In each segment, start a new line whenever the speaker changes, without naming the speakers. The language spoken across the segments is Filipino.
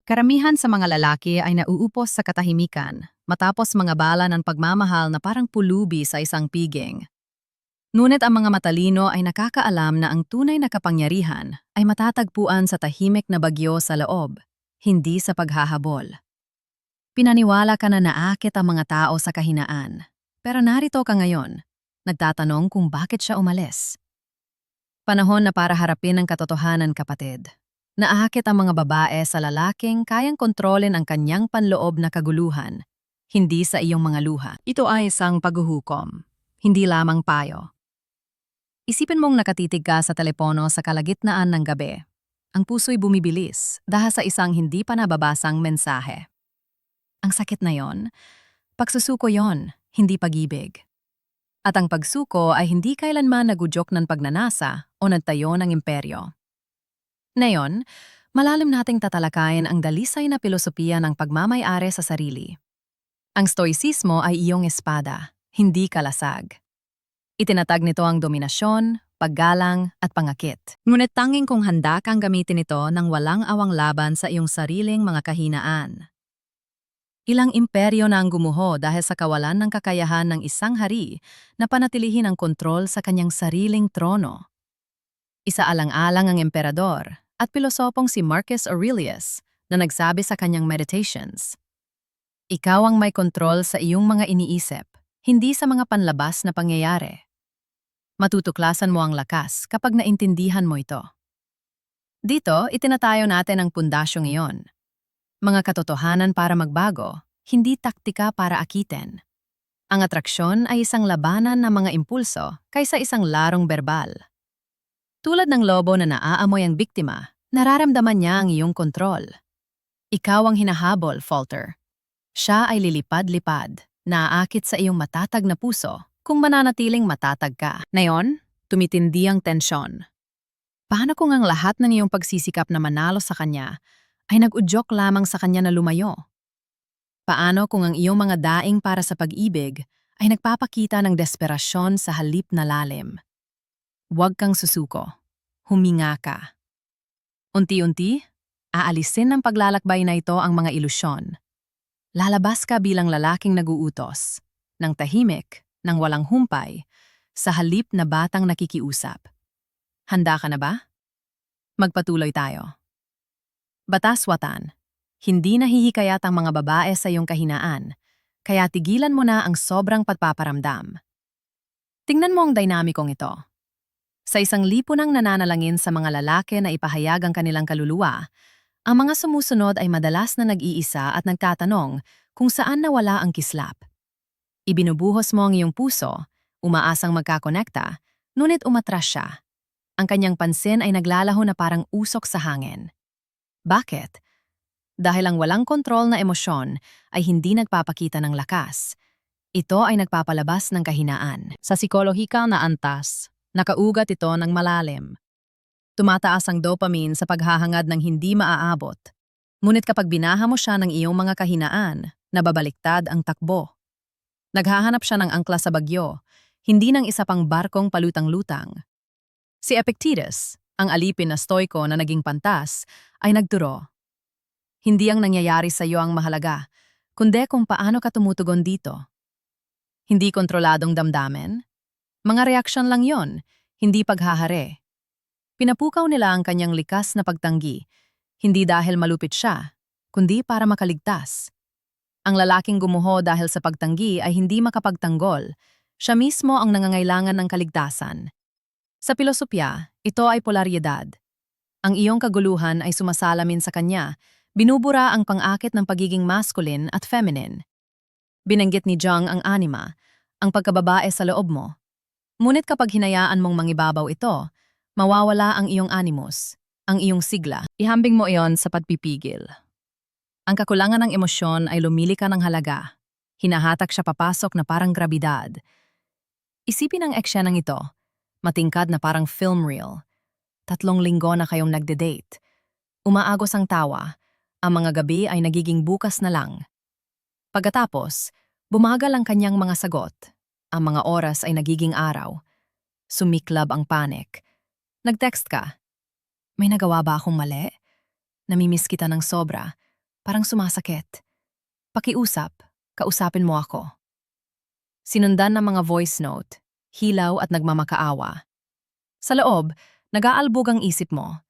Karamihan sa mga lalaki ay nauupos sa katahimikan matapos mga bala ng pagmamahal na parang pulubi sa isang piging. Ngunit ang mga matalino ay nakakaalam na ang tunay na kapangyarihan ay matatagpuan sa tahimik na bagyo sa loob, hindi sa paghahabol. Pinaniwala ka na naakit ang mga tao sa kahinaan, pero narito ka ngayon, nagtatanong kung bakit siya umalis. Panahon na para harapin ang katotohanan, kapatid. Naakit ang mga babae sa lalaking kayang kontrolin ang kanyang panloob na kaguluhan, hindi sa iyong mga luha. Ito ay isang paghuhukom, hindi lamang payo. Isipin mong nakatitig ka sa telepono sa kalagitnaan ng gabi. Ang puso'y bumibilis dahil sa isang hindi pa nababasang mensahe. Ang sakit na yon, pagsusuko yon, hindi pag-ibig. At ang pagsuko ay hindi kailanman nagudyok ng pagnanasa o nagtayo ng imperyo. Ngayon, malalim nating tatalakayin ang dalisay na pilosopiya ng pagmamay-ari sa sarili. Ang stoicismo ay iyong espada, hindi kalasag. Itinatag nito ang dominasyon, paggalang at pangakit. Ngunit tanging kung handa kang gamitin ito ng walang awang laban sa iyong sariling mga kahinaan. Ilang imperyo na ang gumuho dahil sa kawalan ng kakayahan ng isang hari na panatilihin ang kontrol sa kanyang sariling trono. Isaalang-alang ang emperador at pilosopong si Marcus Aurelius na nagsabi sa kanyang meditations, "Ikaw ang may kontrol sa iyong mga iniisip, hindi sa mga panlabas na pangyayari." Matutuklasan mo ang lakas kapag naintindihan mo ito. Dito, itinatayo natin ang pundasyong iyon. Mga katotohanan para magbago, hindi taktika para akitin. Ang atraksyon ay isang labanan ng mga impulso kaysa isang larong berbal. Tulad ng lobo na naaamoy ang biktima, nararamdaman niya ang iyong kontrol. Ikaw ang hinahabol, Falter. Siya ay lilipad-lipad, naaakit sa iyong matatag na puso kung mananatiling matatag ka. Ngayon, tumitindi ang tensyon. Paano kung ang lahat ng iyong pagsisikap na manalo sa kanya ay nag-udyok lamang sa kanya na lumayo? Paano kung ang iyong mga daing para sa pag-ibig ay nagpapakita ng desperasyon sa halip na lalim? Huwag kang susuko. Huminga ka. Unti-unti, aalisin ng paglalakbay na ito ang mga ilusyon. Lalabas ka bilang lalaking naguutos, ng tahimik, ng walang humpay, sa halip na batang nakikiusap. Handa ka na ba? Magpatuloy tayo. Bataswatan, hindi nahihikayat ang mga babae sa iyong kahinaan, kaya tigilan mo na ang sobrang pagpaparamdam. Tingnan mo ang dinamikong ito. Sa isang lipunang nananalangin sa mga lalaki na ipahayag ang kanilang kaluluwa, ang mga sumusunod ay madalas na nag-iisa at nagtatanong kung saan nawala ang kislap. Ibinubuhos mo ang iyong puso, umaasang magkakonekta, ngunit umatras siya. Ang kanyang pansin ay naglalaho na parang usok sa hangin. Bakit? Dahil ang walang kontrol na emosyon ay hindi nagpapakita ng lakas. Ito ay nagpapalabas ng kahinaan. Sa psikolohikal na antas, nakaugat ito ng malalim. Tumataas ang dopamine sa paghahangad ng hindi maaabot. Ngunit kapag binaha mo siya ng iyong mga kahinaan, nababaliktad ang takbo. Naghahanap siya ng angkla sa bagyo, hindi ng isa pang barkong palutang-lutang. Si Epictetus, ang alipin na stoiko na naging pantas, ay nagturo. Hindi ang nangyayari sa iyo ang mahalaga, kundi kung paano ka tumutugon dito. Hindi kontroladong damdamin. Mga reaksyon lang yon, hindi paghahari. Pinapukaw nila ang kanyang likas na pagtanggi, hindi dahil malupit siya, kundi para makaligtas. Ang lalaking gumuho dahil sa pagtanggi ay hindi makapagtanggol. Siya mismo ang nangangailangan ng kaligtasan. Sa pilosopya, ito ay polaryedad. Ang iyong kaguluhan ay sumasalamin sa kanya, binubura ang pang-akit ng pagiging masculine at feminine. Binanggit ni Jung ang anima, ang pagkababae sa loob mo. Ngunit kapag hinayaan mong mangibabaw ito, mawawala ang iyong animus, ang iyong sigla. Ihambing mo iyon sa pagpipigil. Ang kakulangan ng emosyon ay lumili ka ng halaga. Hinahatak siya papasok na parang grabidad. Isipin ang eksyenang ito, matingkad na parang film reel. 3 linggo na kayong nagde-date. Umaagos ang tawa, ang mga gabi ay nagiging bukas na lang. Pagkatapos, bumagal ang kanyang mga sagot. Ang mga oras ay nagiging araw. Sumiklab ang panic. Nag-text ka. May nagawa ba akong mali? Namimiss kita ng sobra. parang sumasakit. Pakiusap, kausapin mo ako. Sinundan ng mga voice note, hilaw at nagmamakaawa. Sa loob, nag-aalbog ang isip mo.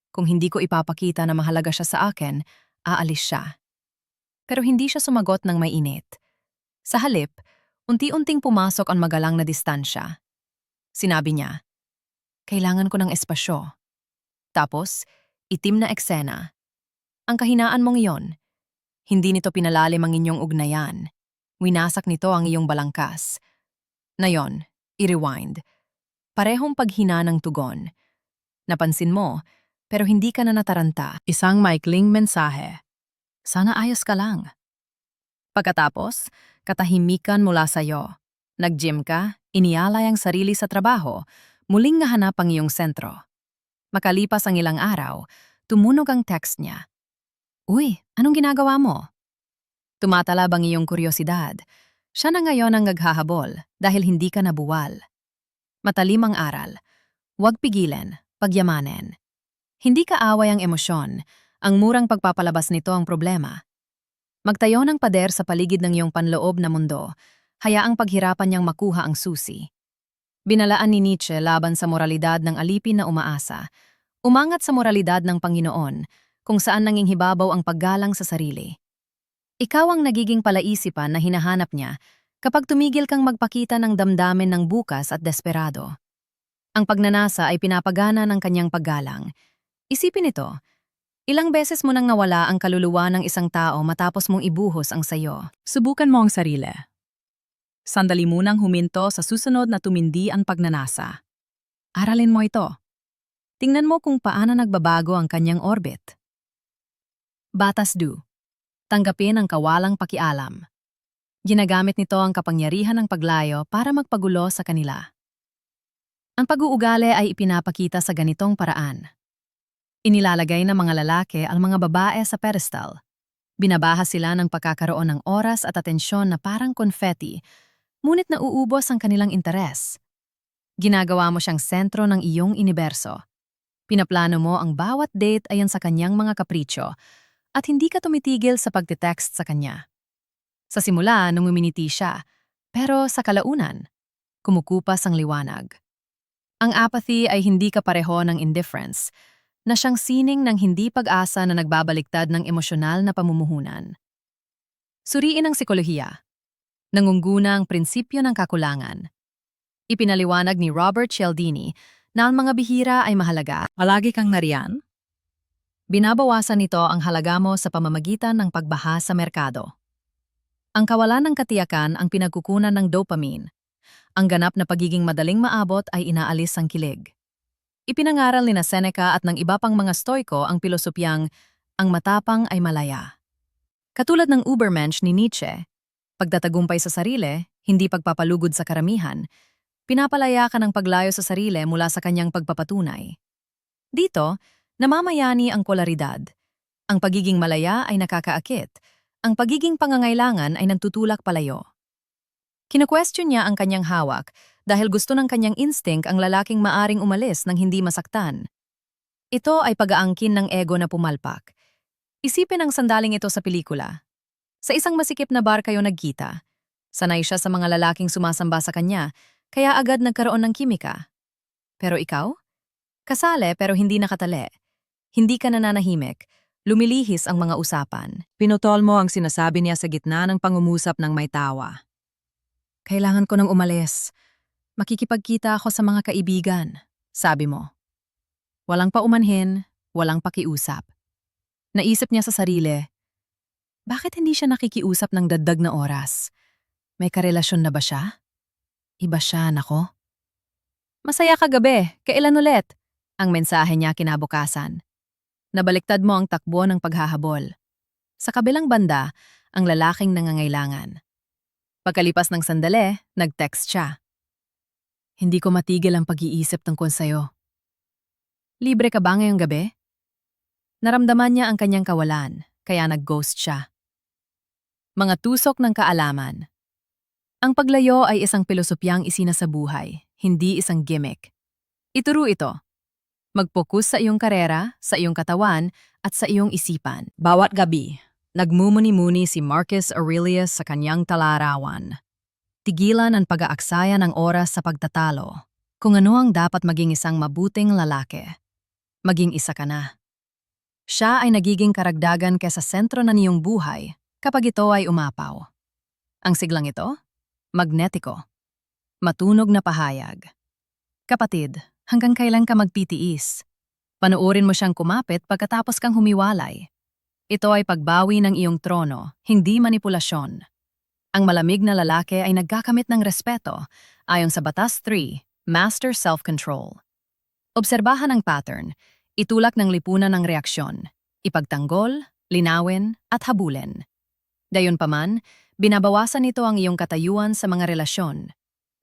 Kung hindi ko ipapakita na mahalaga siya sa akin, aalis siya. Pero hindi siya sumagot ng may init. Sa halip, unti-unting pumasok ang magalang na distansya. Sinabi niya, kailangan ko ng espasyo. Tapos, itim na eksena. Ang kahinaan mong iyon, hindi nito pinalalim ang inyong ugnayan. Winasak nito ang iyong balangkas. Nayon, i-rewind. Parehong paghina ng tugon. Napansin mo, pero hindi ka na nataranta. Isang maikling mensahe. Sana ayos ka lang. Pagkatapos, katahimikan mula sa'yo. Nag-gym ka, inialay ang sarili sa trabaho, muling nahanap ang iyong sentro. Makalipas ang ilang araw, tumunog ang text niya. Uy, anong ginagawa mo? Tumatalab ang iyong kuryosidad. Siya na ngayon ang naghahabol dahil hindi ka nabuwal. Matalim ang aral. Huwag pigilan, pagyamanin. Hindi kaaway ang emosyon. Ang murang pagpapalabas nito ang problema. Magtayo ng pader sa paligid ng iyong panloob na mundo. Hayaang paghirapan niyang makuha ang susi. Binalaan ni Nietzsche laban sa moralidad ng alipin na umaasa. Umangat sa moralidad ng Panginoon, kung saan nanginghibabaw ang paggalang sa sarili. Ikaw ang nagiging palaisipan na hinahanap niya kapag tumigil kang magpakita ng damdamin ng bukas at desperado. Ang pagnanasa ay pinapagana ng kanyang paggalang. Isipin ito, ilang beses mo nang nawala ang kaluluwa ng isang tao matapos mong ibuhos ang sayo. Subukan mo ang sarili. Sandali munang huminto sa susunod na tumindi ang pagnanasa. Aralin mo ito. Tingnan mo kung paano nagbabago ang kanyang orbit. Batas du. Tanggapin ang kawalang pakialam. Ginagamit nito ang kapangyarihan ng paglayo para magpagulo sa kanila. Ang pag-uugali ay ipinapakita sa ganitong paraan. Inilalagay ng mga lalaki ang mga babae sa pedestal. Binabahas sila ng pagkakaroon ng oras at atensyon na parang confetti, ngunit nauubos ang kanilang interes. Ginagawa mo siyang sentro ng iyong universo. Pinaplano mo ang bawat date ayon sa kanyang mga kapritsyo, at hindi ka tumitigil sa pagte-text sa kanya. Sa simula, nangumingiti siya, pero sa kalaunan, kumukupas ang liwanag. Ang apathy ay hindi kapareho ng indifference, na siyang sining ng hindi pag-asa na nagbabaliktad ng emosyonal na pamumuhunan. Suriin ang psikolohiya. Nangungguna ang prinsipyo ng kakulangan. Ipinaliwanag ni Robert Cialdini na ang mga bihira ay mahalaga. Palagi kang nariyan? Binabawasan nito ang halaga mo sa pamamagitan ng pagbaha sa merkado. Ang kawalan ng katiyakan ang pinagkukunan ng dopamine. Ang ganap na pagiging madaling maabot ay inaalis ang kilig. Ipinangaral ni Seneca at ng iba pang mga Stoiko ang pilosopiyang ang matapang ay malaya. Katulad ng Übermensch ni Nietzsche, pagtatagumpay sa sarili, hindi pagpapalugod sa karamihan, pinapalaya ka ng paglayo sa sarili mula sa kanyang pagpapatunay. Dito, namamayani ang polaridad. Ang pagiging malaya ay nakakaakit. Ang pagiging pangangailangan ay nagtutulak palayo. Kinu-question niya ang kanyang hawak dahil gusto ng kanyang instinct ang lalaking maaring umalis nang hindi masaktan. Ito ay pag-aangkin ng ego na pumalpak. Isipin ang sandaling ito sa pelikula. Sa isang masikip na bar kayo nagkita. Sanay siya sa mga lalaking sumasamba sa kanya, kaya agad nagkaroon ng kimika. Pero ikaw? Kasali pero hindi nakatali. Hindi ka nananahimik. Lumilihis ang mga usapan. Pinutol mo ang sinasabi niya sa gitna ng pangungusap ng may tawa. Kailangan ko nang umalis. Makikipagkita ako sa mga kaibigan, sabi mo. Walang paumanhin, walang pakiusap. Naisip niya sa sarili, bakit hindi siya nakikiusap ng dagdag na oras? May karelasyon na ba siya? Iba siya, nako. Masaya ka gabi, kailan ulit? Ang mensahe niya kinabukasan. Nabaliktad mo ang takbo ng paghahabol. Sa kabilang banda, ang lalaking nangangailangan. Pagkalipas ng sandali, nag-text siya. Hindi ko matigil ang pag-iisip tungkol sa'yo. Libre ka ba ngayong gabi? Naramdaman niya ang kanyang kawalan, kaya nag-ghost siya. Mga tusok ng kaalaman. Ang paglayo ay isang pilosopiyang isinasabuhay, hindi isang gimmick. Ituro ito. Mag-focus sa iyong karera, sa iyong katawan, at sa iyong isipan. Bawat gabi, Nagmumuni-muni si Marcus Aurelius sa kanyang talarawan. Tigilan ang pag-aaksaya ng oras sa pagtatalo. Kung ano ang dapat maging isang mabuting lalaki. Maging isa ka na. Siya ay nagiging karagdagan kaysa sentro na niyong buhay kapag ito ay umapaw. Ang siglang ito? Magnetiko. Matunog na pahayag. Kapatid, hanggang kailan ka magpitiis? Panuorin mo siyang kumapit pagkatapos kang humiwalay. Ito ay pagbawi ng iyong trono, hindi manipulasyon. Ang malamig na lalaki ay nagkakamit ng respeto, ayon sa Batas 3, Master Self-Control. Obserbahan ang pattern, itulak ng lipunan ng reaksyon, ipagtanggol, linawin, at habulin. Gayunpaman, binabawasan nito ang iyong katayuan sa mga relasyon.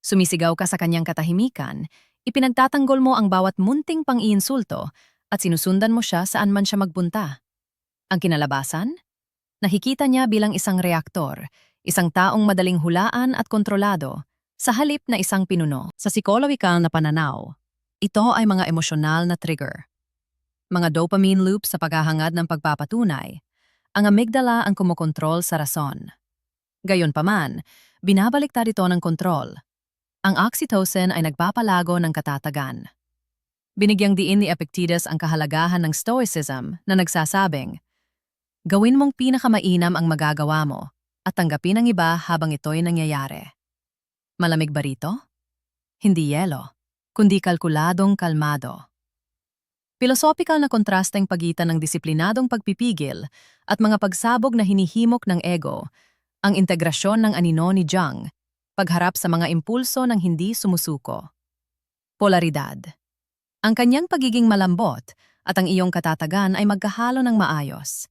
Sumisigaw ka sa kanyang katahimikan, ipinagtatanggol mo ang bawat munting pang-iinsulto at sinusundan mo siya saan man siya magpunta. Ang kinalabasan? Nakikita niya bilang isang reaktor, isang taong madaling hulaan at kontrolado, sa halip na isang pinuno. Sa psikolohikal na pananaw, ito ay mga emosyonal na trigger. Mga dopamine loops sa paghahangad ng pagpapatunay. Ang amygdala ang kumokontrol sa rason. Gayunpaman, binabaliktad ito ng kontrol. Ang oxytocin ay nagpapalago ng katatagan. Binigyang diin ni Epictetus ang kahalagahan ng stoicism na nagsasabing, gawin mong pinakamainam ang magagawa mo at tanggapin ang iba habang ito'y nangyayari. Malamig ba rito? Hindi yelo, kundi kalkuladong kalmado. Pilosopikal na kontrasteng pagitan ng disiplinadong pagpipigil at mga pagsabog na hinihimok ng ego, ang integrasyon ng anino ni Jung, pagharap sa mga impulso ng hindi sumusuko. Polaridad. Ang kanyang pagiging malambot at ang iyong katatagan ay magkahalo ng maayos.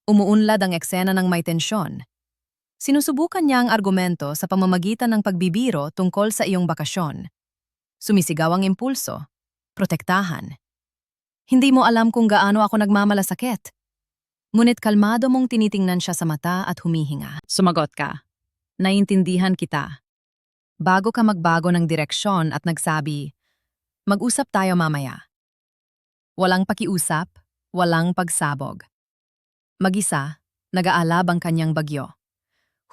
Umuunlad ang eksena ng may tensyon. Sinusubukan niya ang argumento sa pamamagitan ng pagbibiro tungkol sa iyong bakasyon. Sumisigaw ang impulso. Protektahan. Hindi mo alam kung gaano ako nagmamalasakit. Ngunit kalmado mong tinitingnan siya sa mata at humihinga. Sumagot ka. Naiintindihan kita. Bago ka magbago ng direksyon at nagsabi, mag-usap tayo mamaya. Walang pakiusap, walang pagsabog. Mag-isa, nag-aalab ang kanyang bagyo.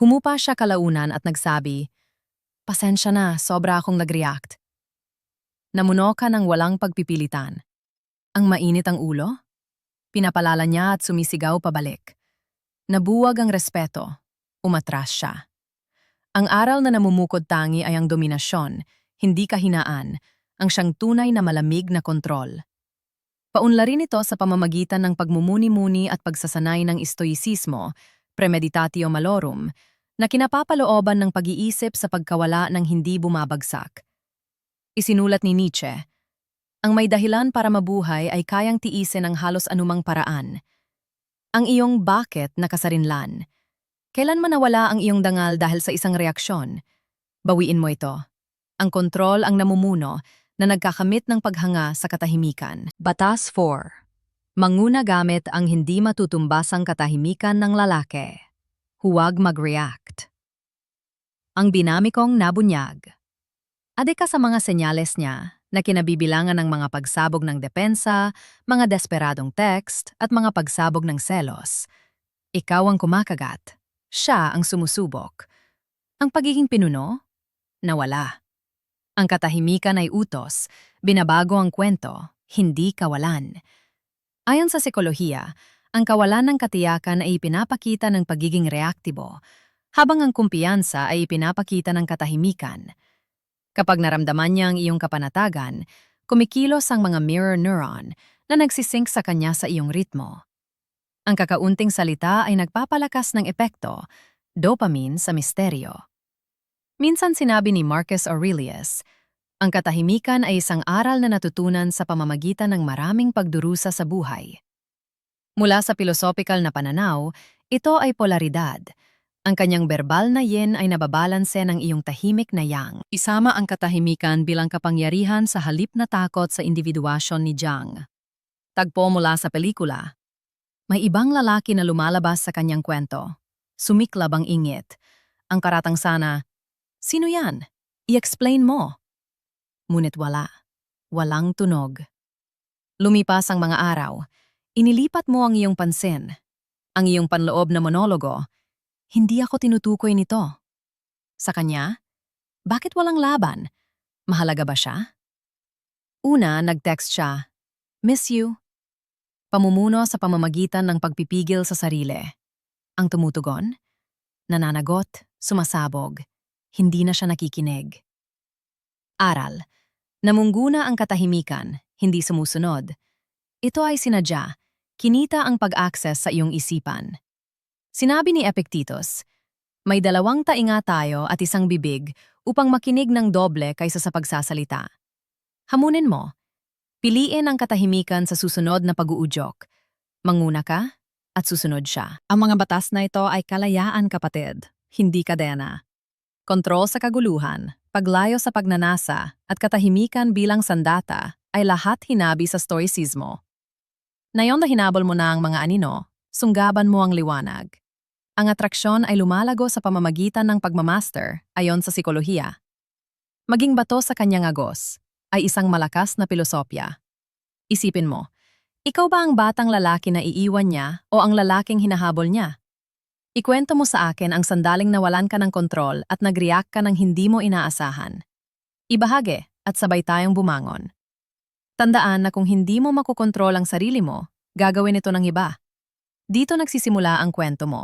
Humupa siya kalaunan at nagsabi, pasensya na, sobra akong nag-react. Namuno ka ng walang pagpipilitan. Ang mainit ang ulo? Pinapalala niya at sumisigaw pabalik. Nabuwag ang respeto. Umatras siya. Ang aral na namumukod tangi ay ang dominasyon, hindi kahinaan, ang siyang tunay na malamig na kontrol. Paunlarin ito sa pamamagitan ng pagmumuni-muni at pagsasanay ng stoicismo, premeditatio malorum, na kinapapalooban ng pag-iisip sa pagkawala ng hindi bumabagsak. Isinulat ni Nietzsche, ang may dahilan para mabuhay ay kayang tiisin ang halos anumang paraan. Ang iyong bakit nakasarinlan. Kailan man nawala ang iyong dangal dahil sa isang reaksyon? Bawiin mo ito. Ang kontrol ang namumuno na nagkakamit ng paghanga sa katahimikan. Batas 4. Manguna gamit ang hindi matutumbasang katahimikan ng lalaki. Huwag mag-react. Ang dinamikong nabunyag. Ade ka sa mga senyales niya na kinabibilangan ng mga pagsabog ng depensa, mga desperadong text, at mga pagsabog ng selos. Ikaw ang kumakagat. Siya ang sumusubok. Ang pagiging pinuno? Nawala. Ang katahimikan ay utos, binabago ang kwento, hindi kawalan. Ayon sa psikolohiya, ang kawalan ng katiyakan ay ipinapakita ng pagiging reaktibo, habang ang kumpiyansa ay ipinapakita ng katahimikan. Kapag naramdaman niya ang iyong kapanatagan, kumikilos ang mga mirror neuron na nagsisync sa kanya sa iyong ritmo. Ang kakaunting salita ay nagpapalakas ng epekto, dopamine sa misteryo. Minsan sinabi ni Marcus Aurelius, ang katahimikan ay isang aral na natutunan sa pamamagitan ng maraming pagdurusa sa buhay. Mula sa pilosopikal na pananaw, ito ay polaridad. Ang kanyang berbal na yin ay nababalanse ng iyong tahimik na yang. Isama ang katahimikan bilang kapangyarihan sa halip na takot sa individuasyon ni Jung. Tagpo mula sa pelikula. May ibang lalaki na lumalabas sa kanyang kwento. Sumiklab ang ingit. Ang karatang sana, sino yan? I-explain mo. Ngunit wala. Walang tunog. Lumipas ang mga araw. Inilipat mo ang iyong pansin. Ang iyong panloob na monologo, hindi ako tinutukoy nito. Sa kanya, bakit walang laban? Mahalaga ba siya? Una, nag-text siya, "Miss you." Pamumuno sa pamamagitan ng pagpipigil sa sarili. Ang tumutugon, nananagot, sumasabog, hindi na siya nakikinig. Aral, namungguna ang katahimikan, hindi sumusunod. Ito ay sinadya, kinita ang pag-access sa iyong isipan. Sinabi ni Epictetus, may 2 tainga tayo at 1 bibig upang makinig ng doble kaysa sa pagsasalita. Hamunin mo, piliin ang katahimikan sa susunod na pag-uudyok. Manguna ka at susunod siya. Ang mga batas na ito ay kalayaan, kapatid, hindi kadena. Kontrol sa kaguluhan, paglayo sa pagnanasa, at katahimikan bilang sandata ay lahat hinabi sa stoicismo. Ngayon na hinabol mo na ang mga anino, sunggaban mo ang liwanag. Ang atraksyon ay lumalago sa pamamagitan ng pagmamaster ayon sa psikolohiya. Maging bato sa kanyang agos ay isang malakas na pilosopya. Isipin mo, ikaw ba ang batang lalaki na iiwan niya o ang lalaking hinahabol niya? Ikwento mo sa akin ang sandaling nawalan ka ng kontrol at nag-react ka ng hindi mo inaasahan. Ibahagi at sabay tayong bumangon. Tandaan na kung hindi mo makokontrol ang sarili mo, gagawin ito ng iba. Dito nagsisimula ang kwento mo.